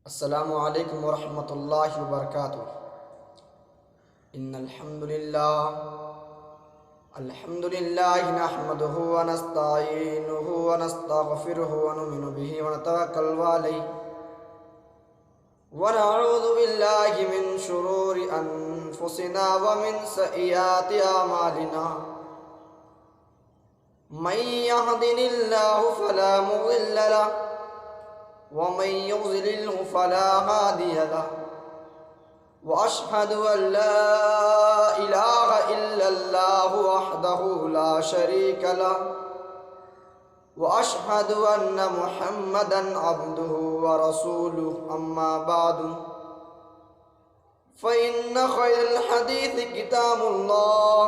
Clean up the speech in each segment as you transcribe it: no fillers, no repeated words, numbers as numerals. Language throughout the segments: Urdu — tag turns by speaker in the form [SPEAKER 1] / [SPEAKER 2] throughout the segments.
[SPEAKER 1] السلام علیکم ورحمۃ اللہ وبرکاتہ۔ ان الحمد للہ نحمده ونستعینه ونستغفره ونؤمن به ونتوکل علیہ ونعوذ باللہ من شرور انفسنا ومن سیئات اعمالنا من يهد الله فلا مضل له ومن يضلل فلا هادي له واشهد ان لا اله الا الله وحده لا شريك له واشهد ان محمدا عبده ورسوله اما بعد فان خير الحديث كتاب الله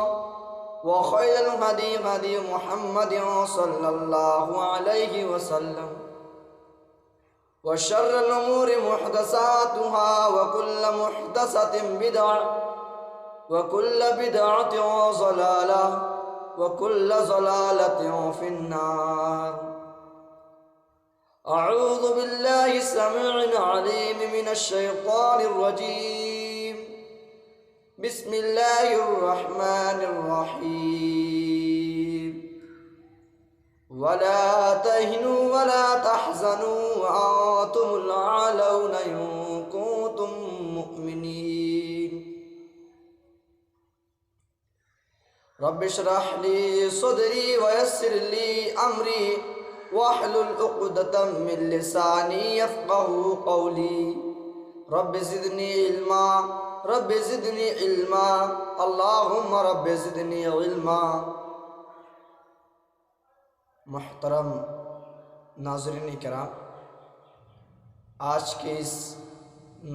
[SPEAKER 1] وخير الهدي هدي محمد صلى الله عليه وسلم وشر الأمور محدثاتها وكل محدثة بدعة وكل بدعة ضلالة وكل ضلالة في النار. أعوذ بالله السميع العليم من الشيطان الرجيم. بسم الله الرحمن الرحيم. ولا تهنوا ولا تحزنوا وأنتم الأعلون إن كنتم مؤمنين. رب اشرح لي صدري ويسر لي أمري واحلل عقدة من لساني يفقهوا قولي. رب زدني علما رب زدني علما اللهم رب زدني علما. محترم ناظرین کرام، آج کے اس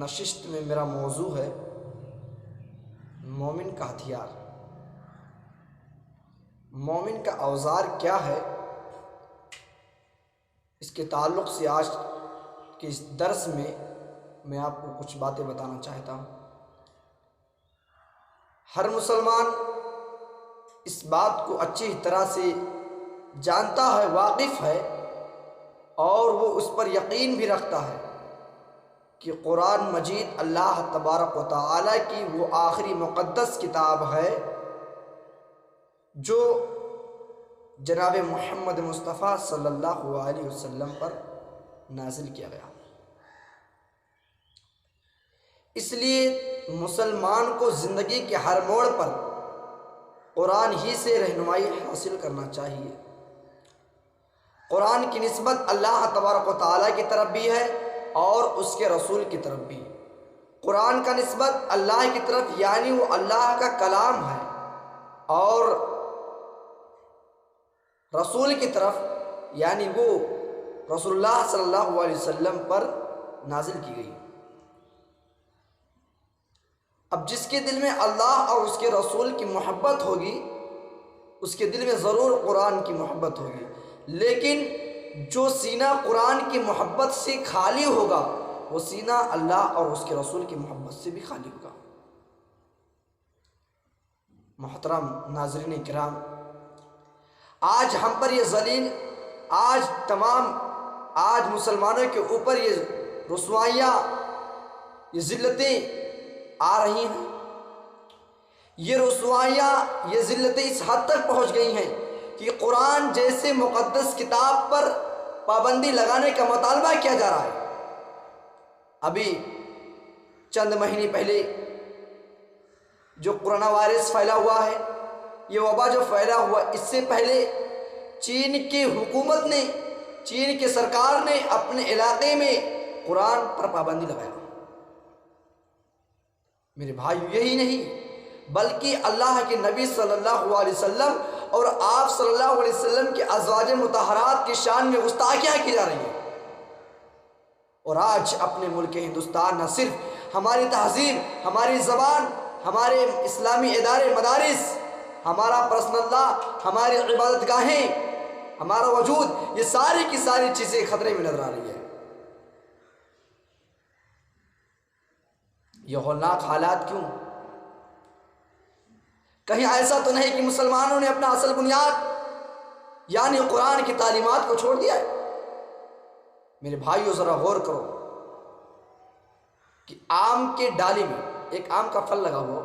[SPEAKER 1] نشست میں میرا موضوع ہے مومن کا ہتھیار. مومن کا اوزار کیا ہے، اس کے تعلق سے آج کے اس درس میں آپ کو کچھ باتیں بتانا چاہتا ہوں. ہر مسلمان اس بات کو اچھی طرح سے جانتا ہے، واقف ہے، اور وہ اس پر یقین بھی رکھتا ہے کہ قرآن مجید اللہ تبارک و تعالیٰ کی وہ آخری مقدس کتاب ہے جو جناب محمد مصطفیٰ صلی اللہ علیہ وسلم پر نازل کیا گیا. اس لیے مسلمان کو زندگی کے ہر موڑ پر قرآن ہی سے رہنمائی حاصل کرنا چاہیے. قرآن کی نسبت اللہ تبارک و تعالیٰ کی طرف بھی ہے اور اس کے رسول کی طرف بھی. قرآن کا نسبت اللہ کی طرف یعنی وہ اللہ کا کلام ہے، اور رسول کی طرف یعنی وہ رسول اللہ صلی اللہ علیہ وسلم پر نازل کی گئی. اب جس کے دل میں اللہ اور اس کے رسول کی محبت ہوگی اس کے دل میں ضرور قرآن کی محبت ہوگی، لیکن جو سینہ قرآن کی محبت سے خالی ہوگا وہ سینہ اللہ اور اس کے رسول کی محبت سے بھی خالی ہوگا. محترم ناظرین کرام، آج ہم پر یہ ذلیل، آج مسلمانوں کے اوپر یہ رسوائیاں، یہ ذلتیں آ رہی ہیں. یہ رسوائیاں، یہ ذلتیں اس حد تک پہنچ گئی ہیں کہ قرآن جیسے مقدس کتاب پر پابندی لگانے کا مطالبہ کیا جا رہا ہے. ابھی چند مہینے پہلے جو کرونا وائرس پھیلا ہوا ہے، یہ وبا جو پھیلا ہوا، اس سے پہلے چین کی حکومت نے، چین کی سرکار نے اپنے علاقے میں قرآن پر پابندی لگایا. میرے بھائی، یہی نہیں بلکہ اللہ کے نبی صلی اللہ علیہ وسلم اور آپ صلی اللہ علیہ وسلم کے ازواج مطہرات کی شان میں گستاخیاں کی جا رہی ہیں. اور آج اپنے ملک ہندوستان نہ صرف ہماری تہذیب، ہماری زبان، ہمارے اسلامی ادارے، مدارس، ہمارا پرسنل لا، ہماری عبادت گاہیں، ہمارا وجود، یہ ساری کی ساری چیزیں خطرے میں نظر آ رہی ہے. یہ ہولناک حالات کیوں؟ کہیں ایسا تو نہیں کہ مسلمانوں نے اپنا اصل بنیاد یعنی قرآن کی تعلیمات کو چھوڑ دیا ہے؟ میرے بھائیو ذرا غور کرو. کہ آم کے ڈالی میں ایک آم کا پھل لگا ہوا،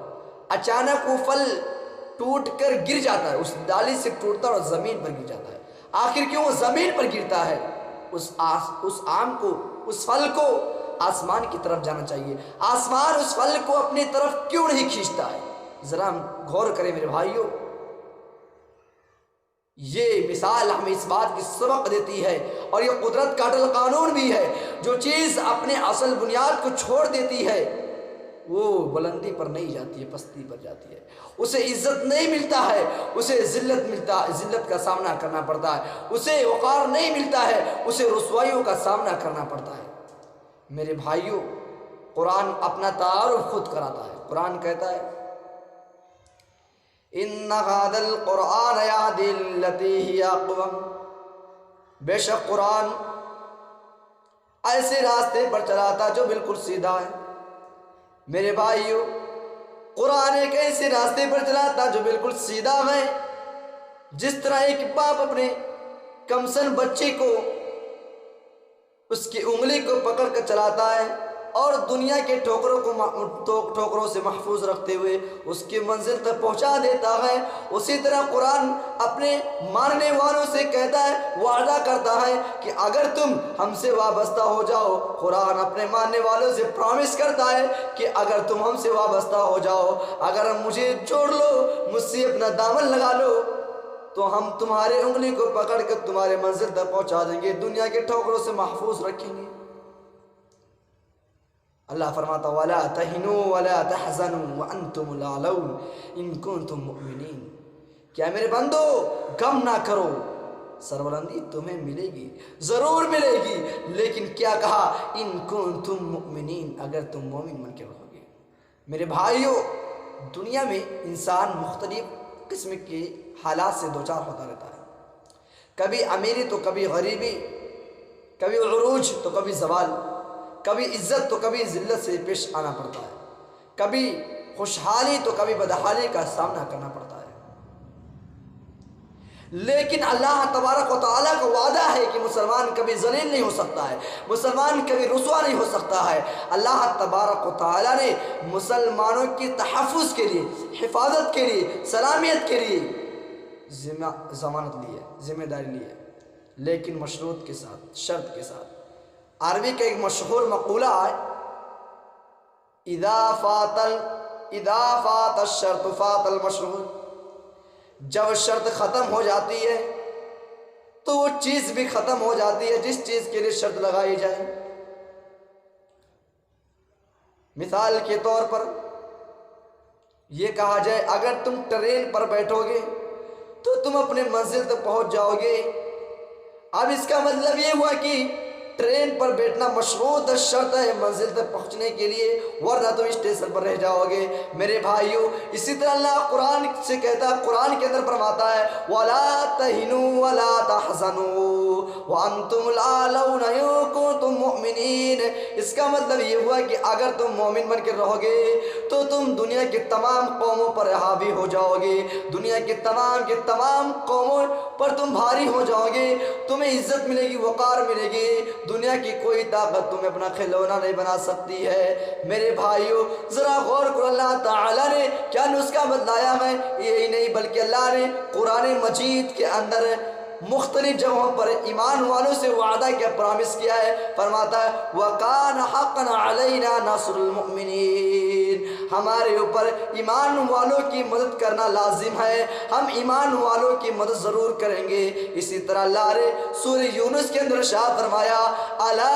[SPEAKER 1] اچانک وہ پھل ٹوٹ کر گر جاتا ہے، اس ڈالی سے ٹوٹتا ہے اور زمین پر گر جاتا ہے۔ آخر کیوں وہ زمین پر گرتا ہے؟ اس آم کو، اس پھل کو آسمان کی طرف جانا چاہیے، آسمان اس پھل کو اپنی طرف کیوں نہیں کھینچتا ہے؟ ذرا ہم غور کریں میرے بھائیوں۔ یہ مثال ہمیں اس بات کی سبق دیتی ہے، اور یہ قدرت کا اٹل قانون بھی ہے، جو چیز اپنے اصل بنیاد کو چھوڑ دیتی ہے وہ بلندی پر نہیں جاتی ہے، پستی پر جاتی ہے، اسے عزت نہیں ملتا ہے، اسے ذلت کا سامنا کرنا پڑتا ہے، اسے وقار نہیں ملتا ہے، اسے رسوائیوں کا سامنا کرنا پڑتا ہے۔ میرے بھائیوں، قرآن اپنا تعارف خود کراتا ہے۔ قرآن کہتا ہے ان ھذا القرآن یہدی للتی ہی اقوم، بے شک قرآن ایسے راستے پر چلاتا جو بالکل سیدھا ہے۔ میرے بھائیوں، قرآن ایک ایسے راستے پر چلاتا جو بالکل سیدھا ہے، جس طرح ایک باپ اپنے کمسن بچے کو اس کی انگلی کو پکڑ کر چلاتا ہے اور دنیا کے ٹھوکروں سے محفوظ رکھتے ہوئے اس کی منزل تک پہنچا دیتا ہے، اسی طرح قرآن اپنے ماننے والوں سے کہتا ہے، وعدہ کرتا ہے کہ اگر تم ہم سے وابستہ ہو جاؤ۔ قرآن اپنے ماننے والوں سے پرامس کرتا ہے کہ اگر تم ہم سے وابستہ ہو جاؤ، اگر مجھے جوڑ لو، مجھ سے اپنا دامن لگا لو، تو ہم تمہارے انگلی کو پکڑ کر تمہارے منزل تک پہنچا دیں گے، دنیا کے ٹھوکروں سے محفوظ رکھیں گے۔ اللہ فرماتا وَلَا تَهِنُوا وَلَا تَحْزَنُوا وَأَنْتُمُ الْأَعْلَوْنَ إِن كُنتُم مُؤْمِنِينَ، کیا میرے بندو غم نہ کرو، سربلندی تمہیں ملے گی، ضرور ملے گی، لیکن کیا کہا؟ ان کنتم مؤمنین، اگر تم مومن بن کے رہو گے۔ میرے بھائیوں، دنیا میں انسان مختلف قسم کے حالات سے دوچار ہوتا رہتا ہے، کبھی امیری تو کبھی غریبی، کبھی عروج تو کبھی زوال، کبھی عزت تو کبھی ذلت سے پیش آنا پڑتا ہے، کبھی خوشحالی تو کبھی بدحالی کا سامنا کرنا پڑتا ہے۔ لیکن اللہ تبارک و تعالیٰ کا وعدہ ہے کہ مسلمان کبھی ذلیل نہیں ہو سکتا ہے، مسلمان کبھی رسوا نہیں ہو سکتا ہے۔ اللہ تبارک و تعالیٰ نے مسلمانوں کی تحفظ کے لیے، حفاظت کے لیے، سلامیت کے لیے ضمانت لی ہے، ذمہ داری لی ہے، لیکن مشروط کے ساتھ، شرط کے ساتھ۔ عربی کا ایک مشہور مقولہ ہے، اذا فات الشرط فات المشروط، جب شرط ختم ہو جاتی ہے تو وہ چیز بھی ختم ہو جاتی ہے جس چیز کے لیے شرط لگائی جائے۔ مثال کے طور پر یہ کہا جائے، اگر تم ٹرین پر بیٹھو گے تو تم اپنے منزل تک پہنچ جاؤ گے۔ اب اس کا مطلب یہ ہوا کہ ٹرین پر بیٹھنا مشروط شرط ہے منزل تک پہنچنے کے لیے، ورنہ تم اسٹیشن پر رہ جاؤ گے۔ میرے بھائیوں، اسی طرح اللہ قرآن سے کہتا ہے، قرآن کے اندر فرماتا ہے وَلَا تَهِنُوا وَلَا تَحْزَنُوا وَأَنْتُمُ الْأَعْلَوْنَ إِن كُنتُم مُؤْمِنِينَ۔ اس کا مطلب یہ ہوا کہ اگر تم مومن بن کے رہو گے تو تم دنیا کے تمام قوموں پر حاوی ہو جاؤ گے، دنیا کے تمام قوموں پر تم بھاری ہو جاؤ گے، تمہیں عزت ملے گی، وقار ملے گی، دنیا کی کوئی طاقت تمہیں اپنا کھلونا نہیں بنا سکتی ہے۔ میرے بھائیوں، ذرا غور کرو، اللہ تعالیٰ نے کیا نسخہ بتلایا ہے؟ یہی نہیں بلکہ اللہ نے قرآن مجید کے اندر مختلف جگہوں پر ایمان والوں سے وعدہ کیا، پرامس کیا ہے، فرماتا ہے وَكَانَ حَقًّا عَلَيْنَا نَصْرُ الْمُؤْمِنِينَ، ہمارے اوپر ایمان والوں کی مدد کرنا لازم ہے، ہم ایمان والوں کی مدد ضرور کریں گے۔ اسی طرح اللہ نے سورہ یونس کے اندر ارشاد فرمایا الا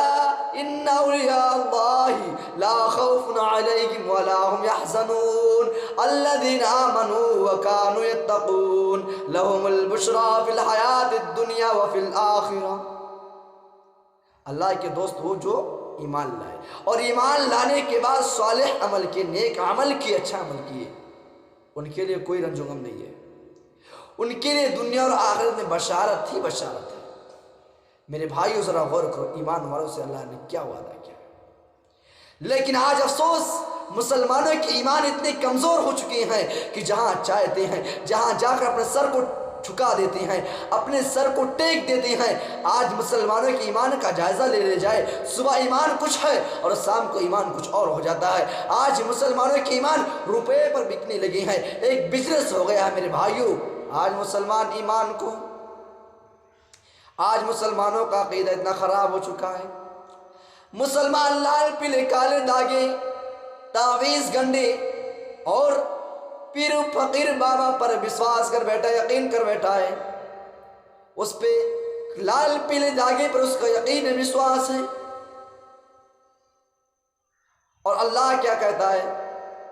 [SPEAKER 1] ان اولیاء اللہ لا خوف علیہم ولا هم يحزنون الذین آمنوا وكانوا يتقون لهم البشرى فی الحیات الدنیا وفی الآخرہ۔ اللہ کے دوست وہ جو ایمان لائے اور ایمان لانے کے بعد صالح عمل کیے، نیک عمل کیے، اچھا عمل کیے، ان کے لیے کوئی رنج و غم نہیں ہے، ان کے لیے دنیا اور آخرت میں بشارت ہی بشارت ہے۔ میرے بھائیو، ذرا غور کرو، ایمان والوں سے اللہ نے کیا وعدہ کیا۔ لیکن آج افسوس، مسلمانوں کے ایمان اتنے کمزور ہو چکے ہیں کہ جہاں چاہتے ہیں، جہاں جا کر اپنے سر کو جھکا دیتے ہیں، اپنے سر کو ٹیک دیتے ہیں۔ آج مسلمانوں کے ایمان کا جائزہ لے لے جائے، صبح ایمان کچھ ہے اور شام کو ایمان کچھ اور ہو جاتا ہے۔ آج مسلمانوں کے ایمان روپے پر بکنے لگے ہیں، ایک بزنس ہو گیا ہے میرے بھائیوں۔ آج مسلمانوں کا عقیدہ اتنا خراب ہو چکا ہے، مسلمان لال پیلے کالے داغے، تعویذ گنڈے اور پیر و فقیر بابا پر وشواس کر بیٹھا ہے، یقین کر بیٹھا ہے، اس پہ لال پیلے داغے پر اس کا یقین ہے، وشواس ہے۔ اور اللہ کیا کہتا ہے؟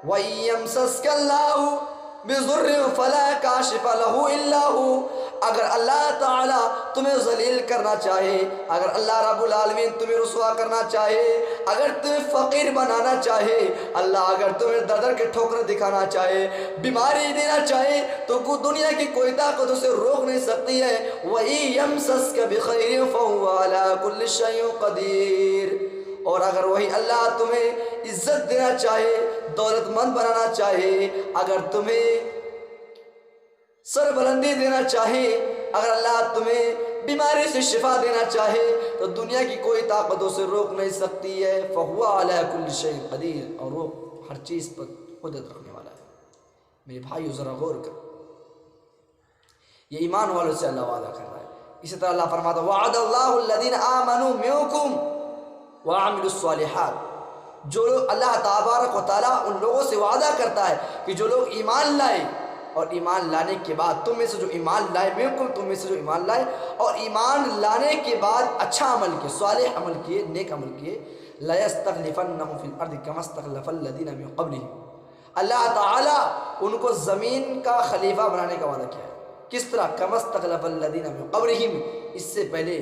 [SPEAKER 1] وَإِيَمْسَسْكَ اللَّهُ بِضُرٍّ فَلَا كَاشِفَ لَهُ إِلَّا هُوَ۔ اگر اللہ تعالیٰ تمہیں ذلیل کرنا چاہے، اگر اللہ رب العالمین تمہیں رسوا کرنا چاہے، اگر تمہیں فقیر بنانا چاہے، اللہ اگر تمہیں در کے ٹھوکر دکھانا چاہے، بیماری دینا چاہے، تو دنیا کی کوئی طاقت اسے روک نہیں سکتی ہے۔ وَإِيَمْسَسْكَ بِخَيْرٍ فَهُوَ عَلَى كُلِّ شَيْءٍ قَدِيرٌ۔ اور اگر وہی اللہ تمہیں عزت دینا چاہے، دولت مند بنانا چاہے، اگر تمہیں سر بلندی دینا چاہے، اگر اللہ تمہیں بیماری سے شفا دینا چاہے، تو دنیا کی کوئی طاقت اسے روک نہیں سکتی ہے۔ فَهُوَ عَلَى كُلِّ شَيْءٍ قَدِيرٌ، اور وہ ہر چیز پر قدرت رکھنے والا ہے۔ میرے بھائیو ذرا غور کر، یہ ایمان والوں سے اللہ وعدہ کر رہا ہے۔ اسی طرح اللہ فرماتا ہے وَعَدَ اللَّهُ الَّذِينَ آمَنُوا مِنكُمْ وَعَمِلُوا الصَّالِحَاتِ۔ جو لوگ اللہ تبارک و تعالیٰ ان لوگوں سے وعدہ کرتا ہے کہ جو لوگ ایمان لائے، اور ایمان لانے کے بعد تم میں سے جو ایمان لائے، بالکل تم میں سے جو ایمان لائے اور ایمان لانے کے بعد اچھا عمل کیے، صالح عمل کیے، نیک عمل کیے، لَيَسْتَخْلِفَنَّهُمْ فِي الْأَرْضِ كَمَا اسْتَخْلَفَ الَّذِينَ مِن قَبْلِهِمْ۔ اللہ تعالیٰ ان کو زمین کا خلیفہ بنانے کا وعدہ کیا ہے۔ کس طرح؟ كَمَا اسْتَخْلَفَ الَّذِينَ مِن قَبْلِهِمْ، اس سے پہلے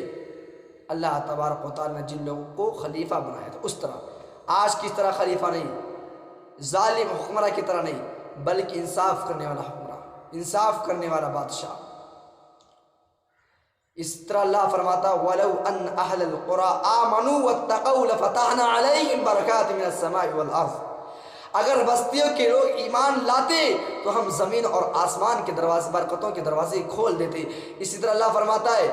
[SPEAKER 1] اللہ تبارک و تعالیٰ نے جن لوگوں کو خلیفہ بنایا تھا اس طرح۔ آج کس طرح خلیفہ نہیں، ظالم حکمراں کی طرح نہیں، بلکہ انصاف کرنے والا حکمراں، انصاف کرنے والا بادشاہ۔ اس طرح اللہ فرماتا وَلَوْ أَنَّ أَهْلَ الْقُرَىٰ آمَنُوا وَاتَّقَوْا لَفَتَحْنَا عَلَيْهِمْ بَرَكَاتٍ مِنَ السَّمَاءِ وَالْأَرْضِ۔ اگر بستیوں کے لوگ ایمان لاتے تو ہم زمین اور آسمان کے دروازے، برکتوں کے دروازے کھول دیتے۔ اسی طرح اللہ فرماتا ہے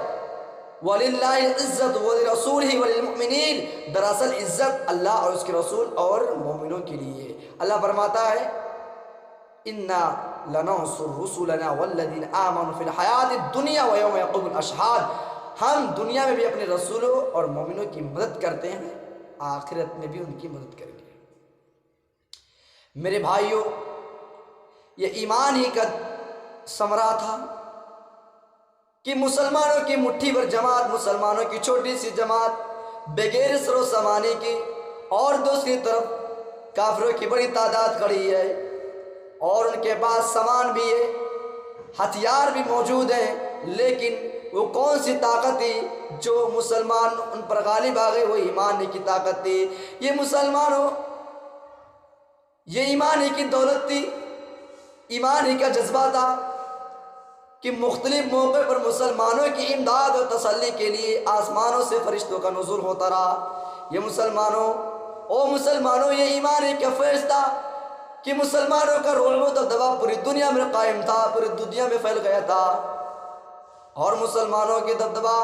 [SPEAKER 1] وَلِلَّهِ الْعِزَّةُ وَلِرَسُولِهِ وَلِلْمُؤْمِنِينَ، دراصل عزت اللہ اور اس کے رسول اور مومنوں کے لیے۔ اللہ فرماتا ہے إِنَّا لَنَنصُرُ رُسُلَنَا وَالَّذِينَ آمَنُوا فِي الْحَيَاةِ الدُّنْيَا وَيَوْمَ يَقُومُ الْأَشْهَادُ۔ ہم دنیا میں بھی اپنے رسولوں اور مومنوں کی مدد کرتے ہیں، آخرت میں بھی ان کی مدد کریں گے۔ میرے بھائیوں، یہ ایمان ہی کا ثمرہ تھا کہ مسلمانوں کی مٹھی بھر جماعت، مسلمانوں کی چھوٹی سی جماعت بغیر سر و سامانے کی، اور دوسری طرف کافروں کی بڑی تعداد کھڑی ہے اور ان کے پاس سامان بھی ہے، ہتھیار بھی موجود ہیں، لیکن وہ کون سی طاقت تھی جو مسلمان ان پر غالب آ گئے؟ وہ ایمان ہی کی طاقت تھی۔ یہ مسلمانوں، یہ ایمان ہی کی دولت تھی، ایمان ہی کا جذبہ تھا کہ مختلف موقع پر مسلمانوں کی امداد اور تسلی کے لیے آسمانوں سے فرشتوں کا نزول ہوتا رہا۔ یہ مسلمانوں، او مسلمانوں، یہ ایمان ہی کا فیض تھا کہ مسلمانوں کا رعب و دبدبہ پوری دنیا میں قائم تھا، پوری دنیا میں پھیل گیا تھا، اور مسلمانوں کی دبدبہ،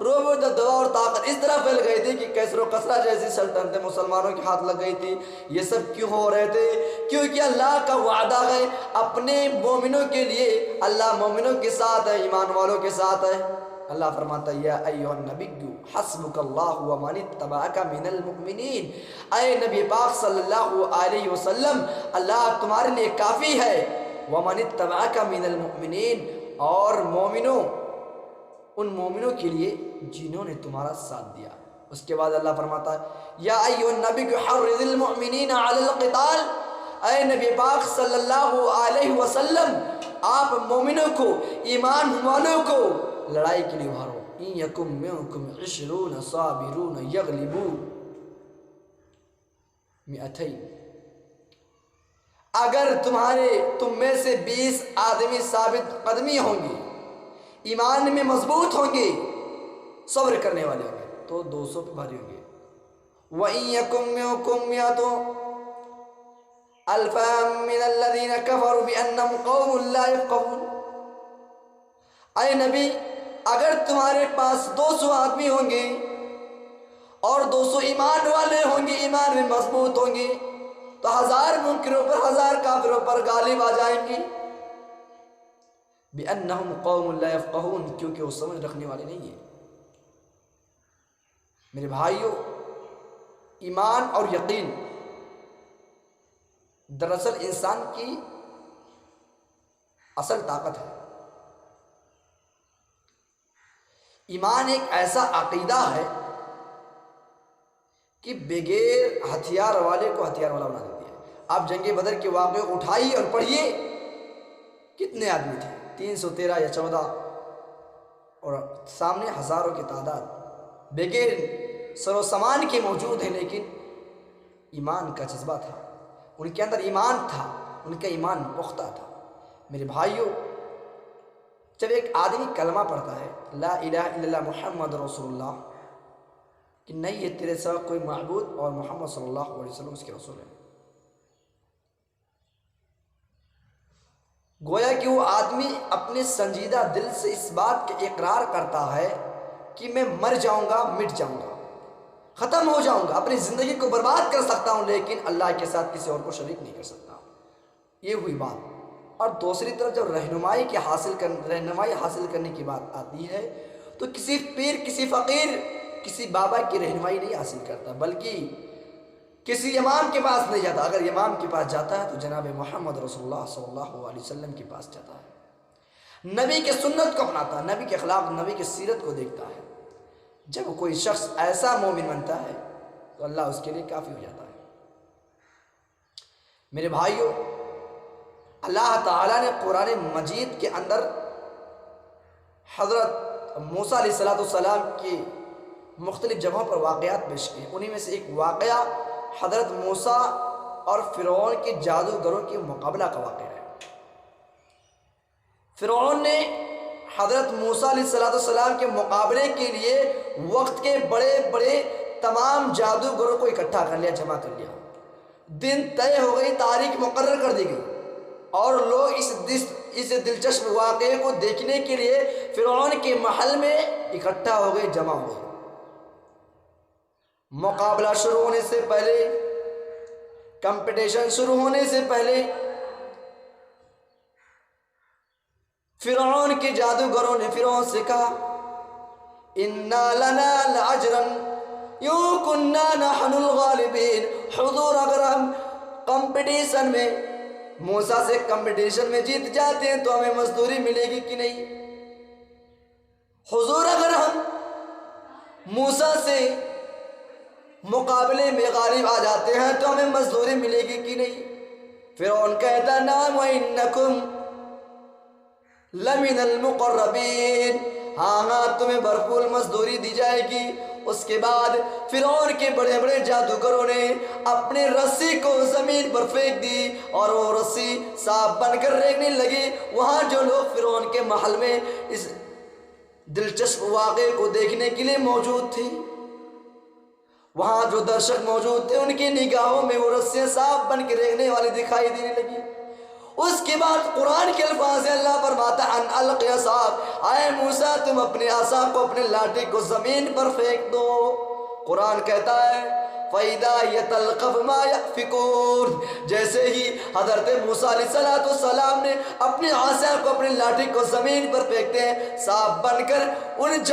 [SPEAKER 1] رعب و دبدبہ اور طاقت اس طرح پھیل گئی تھی کہ کیسر و کسرا جیسی سلطنتیں مسلمانوں کے ہاتھ لگ گئی تھی۔ یہ سب کیوں ہو رہے تھے؟ کیونکہ اللہ کا وعدہ ہے اپنے مومنوں کے لیے، اللہ مومنوں کے ساتھ ہے، ایمان والوں کے ساتھ ہے۔ اللہ فرماتا ہے یا ایھا النبی حسبک اللہ ومن اتبعک من المؤمنین، اے نبی پاک صلی اللہ علیہ وسلم، اللہ تمہارے لیے کافی ہے، ومن اتبعک من المؤمنین، اور مومنوں، ان مومنوں کے لیے جنہوں نے تمہارا ساتھ دیا۔ اس کے بعد اللہ فرماتا ہے یا ایھا النبی حرض المؤمنین علی القتال، اے نبی پاک صلی اللہ علیہ وسلم، آپ مومنوں کو، ایمان والوں کو لڑائی کے لیے ابھارو۔ ان یکم منکم 20 صابرون یغلبوا 200، اگر تم میں سے 20 آدمی ثابت قدمی ہوں گے، ایمان میں مضبوط ہوں گے، صبر کرنے والے ہوں گے، تو 200 پہ بھاری ہوں گے۔ وَإِن يَكُن مِّنكُم مِّائَةٌ أَلْفٌ مِّنَ الَّذِينَ كَفَرُوا بِأَنَّهُمْ قَوْمٌ لَّا يَفْقَهُونَ، اے نبی اگر تمہارے پاس 200 آدمی ہوں گے اور 200 ایمان والے ہوں گے، ایمان میں مضبوط ہوں گے، تو 1000 منکروں پر 1000 کافروں پر غالب آ جائیں گے۔ بِأَنَّهُمْ قَوْمٌ لَا يَفْقَهُونَ، کیونکہ وہ سمجھ رکھنے والے نہیں ہیں۔ میرے بھائیوں، ایمان اور یقین دراصل انسان کی اصل طاقت ہے۔ ایمان ایک ایسا عقیدہ ہے کہ بغیر ہتھیار والے کو ہتھیار والا بنا دیتی ہے۔ آپ جنگ بدر کے واقعے کو اٹھائیے اور پڑھیے، کتنے آدمی تھے؟ 313 یا 14، اور سامنے ہزاروں کی تعداد بغیر سر و سامان کے موجود ہیں، لیکن ایمان کا جذبہ تھا، ان کے اندر ایمان تھا، ان کا ایمان پختہ تھا۔ میرے بھائیوں، جب ایک آدمی کلمہ پڑھتا ہے لا الہ الا اللہ محمد رسول اللہ، کہ نہیں یہ تیرے سوا کوئی معبود اور محمد صلی اللہ علیہ وسلم اس کے رسول ہے، گویا کہ وہ آدمی اپنے سنجیدہ دل سے اس بات کے اقرار کرتا ہے کہ میں مر جاؤں گا، مٹ جاؤں گا، ختم ہو جاؤں گا، اپنی زندگی کو برباد کر سکتا ہوں، لیکن اللہ کے ساتھ کسی اور کو شریک نہیں کر سکتا۔ یہ ہوئی بات۔ اور دوسری طرف جب رہنمائی حاصل کرنے کی بات آتی ہے تو کسی پیر، کسی فقیر، کسی بابا کی رہنمائی نہیں حاصل کرتا، بلکہ کسی امام کے پاس نہیں جاتا۔ اگر امام کے پاس جاتا ہے تو جناب محمد رسول اللہ صلی اللہ علیہ وسلم کے پاس جاتا ہے، نبی کے سنت کو اپناتا ہے، نبی کے اخلاق، نبی کی سیرت کو دیکھتا ہے۔ جب کوئی شخص ایسا مومن بنتا ہے تو اللہ اس کے لیے کافی ہو جاتا ہے۔ میرے بھائیوں، اللہ تعالیٰ نے قرآن مجید کے اندر حضرت موسیٰ علیہ السلام کی مختلف جگہوں پر واقعات پیش کیے۔ انہی میں سے ایک واقعہ حضرت موسیٰ اور فرعون کے جادوگروں کے مقابلہ کا واقعہ ہے۔ فرعون نے حضرت موسیٰ علیہ السلام کے مقابلے کے لیے وقت کے بڑے بڑے تمام جادوگروں کو اکٹھا کر لیا، جمع کر لیا۔ دن طے ہو گئی، تاریخ مقرر کر دی گئی، اور لوگ اس دلچسپ واقعے کو دیکھنے کے لیے فرعون کے محل میں اکٹھا ہو گئے، جمع ہو گئے۔ مقابلہ شروع ہونے سے پہلے، کمپٹیشن شروع ہونے سے پہلے، فرعون کے جادوگروں نے فرعون سے کہا اِنَّا لَنَا لَأَجْرًا یوں کُنَّا نَحْنُ الْغَالِبِينَ، حضور اگر ہم کمپٹیشن میں، موسیٰ سے کمپٹیشن میں جیت جاتے ہیں تو ہمیں مزدوری ملے گی کہ نہیں؟ حضور اگر ہم موسیٰ سے مقابلے میں غالب آ جاتے ہیں تو ہمیں مزدوری ملے گی کہ نہیں؟ فرعون کہتا نعم وَإِنَّكُمْ لَمِنَ الْمُقَرَّبِينَ، ہاں تمہیں بھرپور مزدوری دی جائے گی۔ اس کے بعد فرعون کے بڑے بڑے جادوگروں نے اپنے رسی کو زمین پر پھینک دی اور وہ رسی سانپ بن کر ریگنے لگی۔ وہاں جو لوگ فرعون کے محل میں اس دلچسپ واقعے کو دیکھنے کے لیے موجود تھے، وہاں جو درشک موجود تھے، ان کی نگاہوں میں وہ رسیاں سانپ بن کے ریگنے والی دکھائی دینے لگی۔ اس کے بعد قرآن کے الفاظ سے اللہ فرماتا ان القی عصاک، اے موسیٰ تم اپنے عصا کو، اپنے لاٹھی کو زمین پر پھینک دو۔ قرآن کہتا ہے فَإِذَا هِيَ تَلْقَفُ مَا يَأْفِكُونَ، جیسے ہی حضرت موسیٰ علیہ السلام نے اپنے عصا کو، اپنے لاٹھی کو زمین پر پھینکتے ہیں، سانپ بن کر ان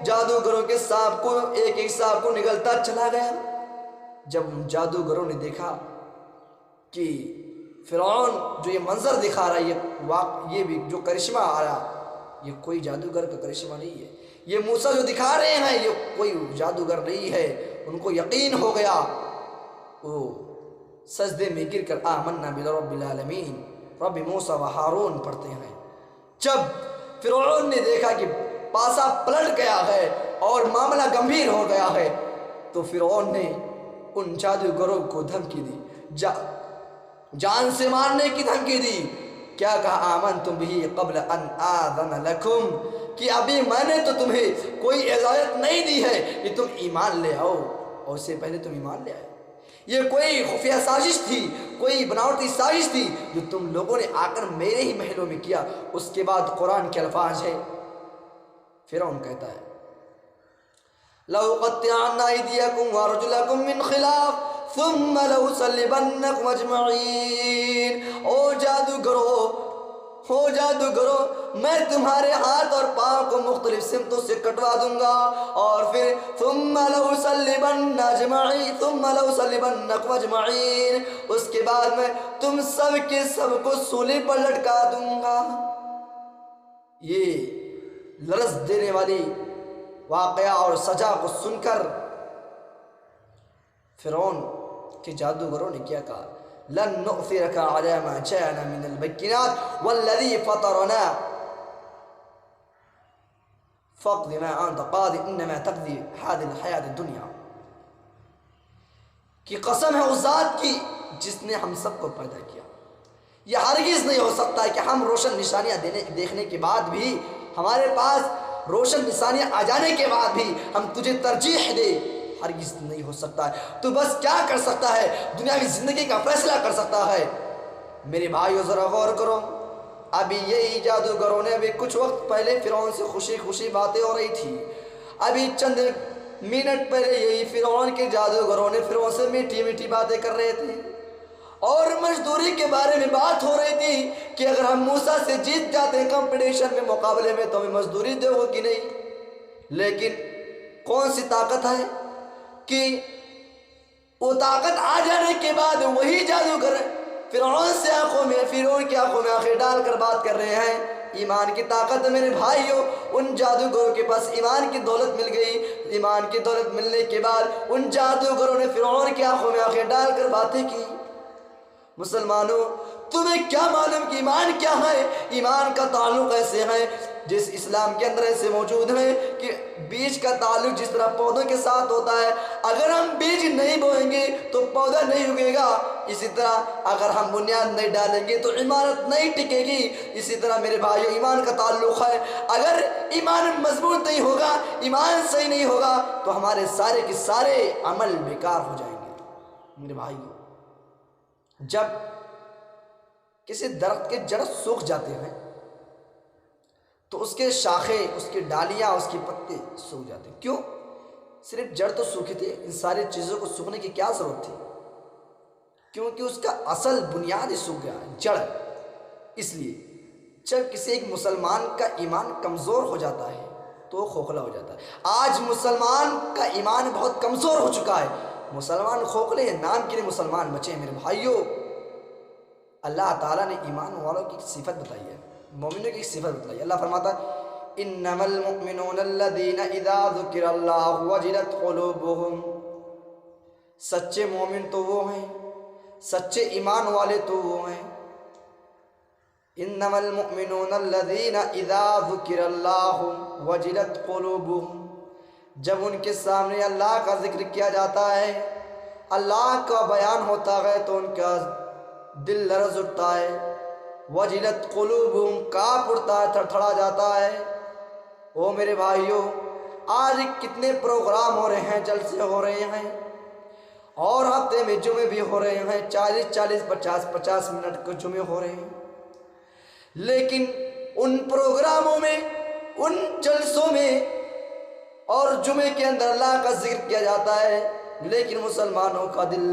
[SPEAKER 1] جادوگروں کے سانپ کو، ایک ایک سانپ کو نگلتا چلا گیا۔ جب ان جادوگروں نے دیکھا کہ فرعون جو یہ منظر دکھا رہا ہے، یہ بھی جو کرشمہ آ رہا، یہ کوئی جادوگر کا کرشمہ نہیں ہے، یہ موسیٰ جو دکھا رہے ہیں یہ کوئی جادوگر نہیں ہے، ان کو یقین ہو گیا۔ وہ سجدے میں گر کر آمنا برب العالمین، رب موسیٰ و ہارون پڑھتے ہیں۔ جب فرعون نے دیکھا کہ پاسا پلٹ گیا ہے اور معاملہ گمبھیر ہو گیا ہے تو فرعون نے ان جادوگروں کو دھمکی دی، جان سے مارنے کی دھمکی دی۔ کیا کہا آمنتم بہ قبل ان آذن لکم، کہ ابھی میں نے تو تمہیں کوئی اجازت نہیں دی ہے کہ تم ایمان لے آؤ، اور اس سے پہلے تم ایمان لے آئے۔ یہ کوئی خفیہ سازش تھی، کوئی بناوٹی سازش تھی جو تم لوگوں نے آ کر میرے ہی محلوں میں کیا۔ اس کے بعد قرآن کے الفاظ ہے، فرعون کہتا ہے لَأُقَطِّعَنَّ أَيْدِيَكُمْ وَأَرْجُلَكُمْ مِنْ خِلَافٍ ثُمَّ لَأُصَلِّبَنَّكُمْ أَجْمَعِينَ۔ او جادوگرو، میں تمہارے ہاتھ اور پاؤں کو مختلف سمتوں سے کٹوا دوں گا، اور پھر ثُمَّ لَأُصَلِّبَنَّكُمْ أَجْمَعِينَ، اس کے بعد میں تم سب کے سب کو سولی پر لٹکا دوں گا۔ یہ لرز دینے والی واقعہ اور سزا کو سن کر فرعون کے جادوگروں نے کیا کہا، لن نؤثرك على ما جاءنا من البينات والذي فطرنا فاقض ما انت قاض انما تقضي هذه الحياة الدنيا۔ کی قسم ہے اس ذات کی جس نے ہم سب کو پیدا کیا، یہ ہرگز نہیں ہو سکتا ہے کہ ہم روشن نشانیاں دیکھنے کے بعد بھی، ہمارے پاس روشن نشانیاں آ جانے کے بعد بھی ہم تجھے ترجیح دیں، ہرگز نہیں ہو سکتا ہے۔ تو بس کیا کر سکتا ہے؟ دنیاوی زندگی کا فیصلہ کر سکتا ہے۔ میرے بھائیو ذرا غور کرو، ابھی یہی جادوگروں نے ابھی کچھ وقت پہلے فرعون سے خوشی خوشی باتیں ہو رہی تھی، ابھی چند منٹ پہلے یہی فرعون کے جادوگروں نے فرعون سے میٹھی میٹھی باتیں کر رہے تھے، اور مزدوری کے بارے میں بات ہو رہی تھی کہ اگر ہم موسیٰ سے جیت جاتے ہیں کمپٹیشن میں، مقابلے میں، تو ہمیں مزدوری دے گو کہ نہیں۔ لیکن کون سی طاقت ہے کہ وہ طاقت آ جانے کے بعد وہی جادوگر فرعون کی آنکھوں میں آنکھیں ڈال کر بات کر رہے ہیں۔ ایمان کی طاقت ہے میرے بھائیوں، ان جادوگروں کے پاس ایمان کی دولت مل گئی، ایمان کی دولت ملنے کے بعد ان جادوگروں نے فرعون کی آنکھوں میں آنکھیں ڈال کر باتیں کی۔ مسلمانوں، تمہیں کیا معلوم کہ ایمان کیا ہے؟ ایمان کا تعلق ایسے ہے جس اسلام کے اندر ایسے موجود ہیں کہ بیج کا تعلق جس طرح پودوں کے ساتھ ہوتا ہے، اگر ہم بیج نہیں بوئیں گے تو پودا نہیں اگے گا، اسی طرح اگر ہم بنیاد نہیں ڈالیں گے تو عمارت نہیں ٹکے گی۔ اسی طرح میرے بھائیو ایمان کا تعلق ہے، اگر ایمان مضبوط نہیں ہوگا، ایمان صحیح نہیں ہوگا تو ہمارے سارے کے سارے عمل بیکار ہو جائیں گے۔ میرے بھائیو، جب کسی درخت کے جڑ سوکھ جاتے ہیں تو اس کے شاخیں، اس کی ڈالیاں، اس کے پتے سوکھ جاتے ہیں۔ کیوں؟ صرف جڑ تو سوکھی تھی، ان ساری چیزوں کو سوکھنے کی کیا ضرورت تھی؟ کیونکہ اس کا اصل بنیاد ہی سوکھ گیا، جڑ۔ اس لیے جب کسی ایک مسلمان کا ایمان کمزور ہو جاتا ہے تو کھوکھلا ہو جاتا ہے۔ آج مسلمان کا ایمان بہت کمزور ہو چکا ہے، مسلمان کھوکھلے ہیں، نام کے لیے مسلمان بچے ہیں۔ میرے بھائیوں، اللہ تعالیٰ نے ایمان والوں کی صفت بتائی ہے، مومنوں کی صفت بتائی ہے۔ اللہ فرماتا ہے انما المؤمنون الذین اذا ذکر اللہ وجلت قلوبہم، سچے مومن تو وہ ہیں، سچے ایمان والے تو وہ ہیں۔ انما المؤمنون الذین اذا ذکر اللہ وجلت قلوبہم، جب ان کے سامنے اللہ کا ذکر کیا جاتا ہے، اللہ کا بیان ہوتا ہے تو ان کا دل لرز اٹھتا ہے، وجلت قلوبہم، کانپ اٹھتا ہے، تھرتھڑا جاتا ہے۔ او میرے بھائیوں، آج کتنے پروگرام ہو رہے ہیں، جلسے ہو رہے ہیں، اور ہفتے میں جمعے بھی ہو رہے ہیں، 40 50 منٹ کے جمعے ہو رہے ہیں، لیکن ان پروگراموں میں، ان جلسوں میں اور جمعے کے اندر اللہ کا ذکر کیا جاتا ہے، لیکن مسلمانوں کا دل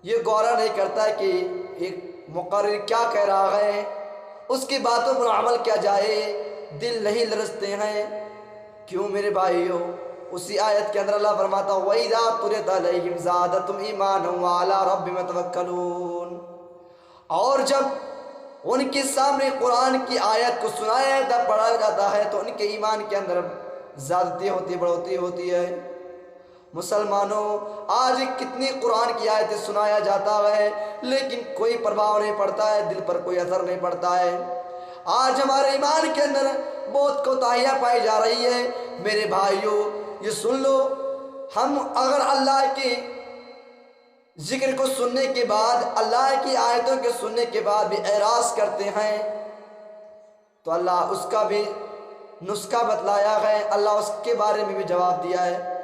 [SPEAKER 1] یہ غور نہیں کرتا ہے کہ ایک مقرر کیا کہہ رہا ہے، اس کی باتوں پر عمل کیا جائے، دل نہیں لرزتے ہیں۔ کیوں میرے بھائیوں؟ اسی آیت کے اندر اللہ فرماتا وَإِذَا تُلِيَتْ عَلَيْهِمْ زَادَتْهُمْ إِيمَانًا وَعَلَىٰ رَبِّهِمْ يَتَوَكَّلُونَ، اور جب ان کے سامنے قرآن کی آیت کو سنایا جاتا، پڑھا جاتا ہے تو ان کے ایمان کے اندر زیادتی ہوتی، بڑھوتی ہوتی ہے۔ مسلمانوں، آج کتنی قرآن کی آیتیں سنایا جاتا ہے، لیکن کوئی پربھاؤ نہیں پڑتا ہے، دل پر کوئی اثر نہیں پڑتا ہے۔ آج ہمارے ایمان کے اندر بہت کوتاہیاں پائی جا رہی ہے۔ میرے بھائیوں، یہ سن لو، ہم اگر اللہ کے ذکر کو سننے کے بعد، اللہ کی آیتوں کے سننے کے بعد بھی اعراض کرتے ہیں تو اللہ اس کا بھی نسخہ بتلایا ہے، اللہ اس کے بارے میں بھی جواب دیا ہے۔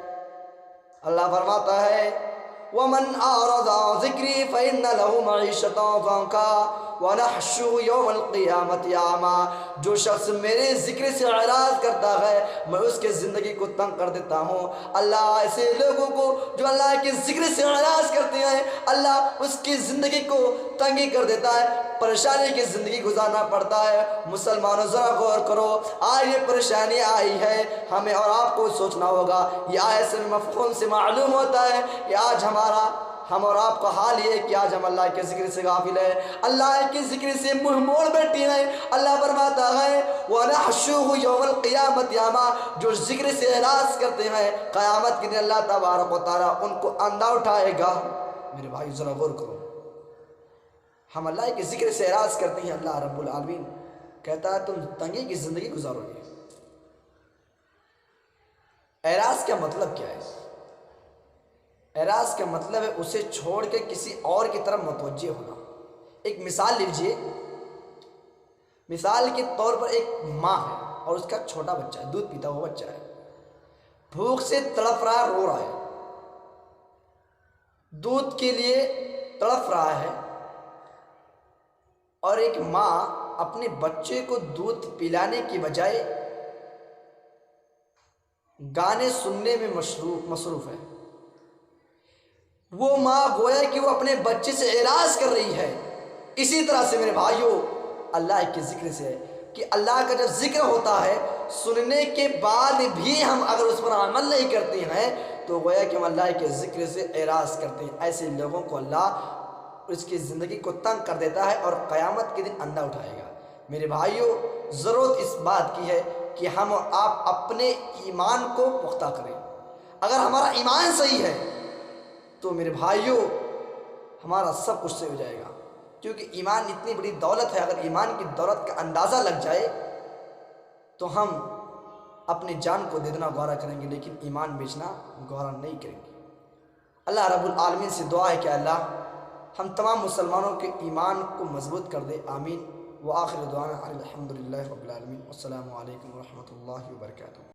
[SPEAKER 1] اللہ فرماتا ہے وَمَنْ أَعْرَضَ عَنْ ذِكْرِي فَإِنَّ لَهُ مَعِيشَةً ضَنْكًا وَنَحْشُرُهُ يَوْمَ الْقِيَامَةِ أَعْمَىٰ۔ جو شخص میرے ذکر سے اعراض کرتا ہے میں اس کے زندگی کو تنگ کر دیتا ہوں۔ اللہ ایسے لوگوں کو جو اللہ کے ذکر سے اعراض کرتے ہیں اللہ اس کی زندگی کو تنگی کر دیتا ہے، پریشانی کی زندگی گزارنا پڑتا ہے۔ مسلمانوں ذرا غور کرو، آج یہ پریشانی آئی ہے، ہمیں اور آپ کو سوچنا ہوگا۔ یہ آیت سے مفہوم سے معلوم ہوتا ہے کہ آج ہم اور آپ کا حال یہ ہے کہ آج ہم اللہ کے ذکر سے غافل ہیں، اللہ کے ذکر سے منہ موڑ بیٹھے ہیں۔ اللہ فرماتا ہے وَنَحْشُرُهُ يَوْمَ الْقِيَامَةِ أَعْمَىٰ، جو ذکر سے اعراض کرتے ہیں قیامت کے دن اللہ تبارک و تعالیٰ ان کو اندھا اٹھائے گا۔ میرے بھائی ذرا غور کرو، ہم اللہ کے ذکر سے اعراض کرتے ہیں، اللہ رب العالمین کہتا ہے تم تنگی کی زندگی گزارو گے۔ اعراض کا مطلب کیا ہے؟ اعراض کا مطلب ہے اسے چھوڑ کے کسی اور کی طرف متوجہ ہونا۔ ایک مثال لیجئے، مثال کے طور پر ایک ماں ہے اور اس کا چھوٹا بچہ ہے، دودھ پیتا ہوا بچہ ہے، بھوک سے تڑپ رہا ہے، رو رہا ہے، دودھ کے لیے تڑپ رہا ہے، اور ایک ماں اپنے بچے کو دودھ پلانے کی بجائے گانے سننے میں مصروف ہے۔ وہ ماں گویا کہ وہ اپنے بچے سے اعراض کر رہی ہے۔ اسی طرح سے میرے بھائیوں اللہ کے ذکر سے ہے کہ اللہ کا جب ذکر ہوتا ہے سننے کے بعد بھی ہم اگر اس پر عمل نہیں کرتے ہیں تو گویا کہ ہم اللہ کے ذکر سے اعراض کرتے ہیں۔ ایسے لوگوں کو اللہ اس کی زندگی کو تنگ کر دیتا ہے اور قیامت کے دن اندھا اٹھائے گا۔ میرے بھائیوں ضرورت اس بات کی ہے کہ ہم اور آپ اپنے ایمان کو پختہ کریں۔ اگر ہمارا ایمان صحیح ہے تو میرے بھائیوں ہمارا سب کچھ صحیح ہو جائے گا، کیونکہ ایمان اتنی بڑی دولت ہے۔ اگر ایمان کی دولت کا اندازہ لگ جائے تو ہم اپنی جان کو دے دینا گوارا کریں گے، لیکن ایمان بیچنا گوارا نہیں کریں گے۔ اللہ رب العالمین سے دعا ہے کہ اللہ ہم تمام مسلمانوں کے ایمان کو مضبوط کر دے، آمین۔ وآخر دعوانا الحمدللہ رب العالمین، السلام علیکم ورحمۃ اللہ وبرکاتہ۔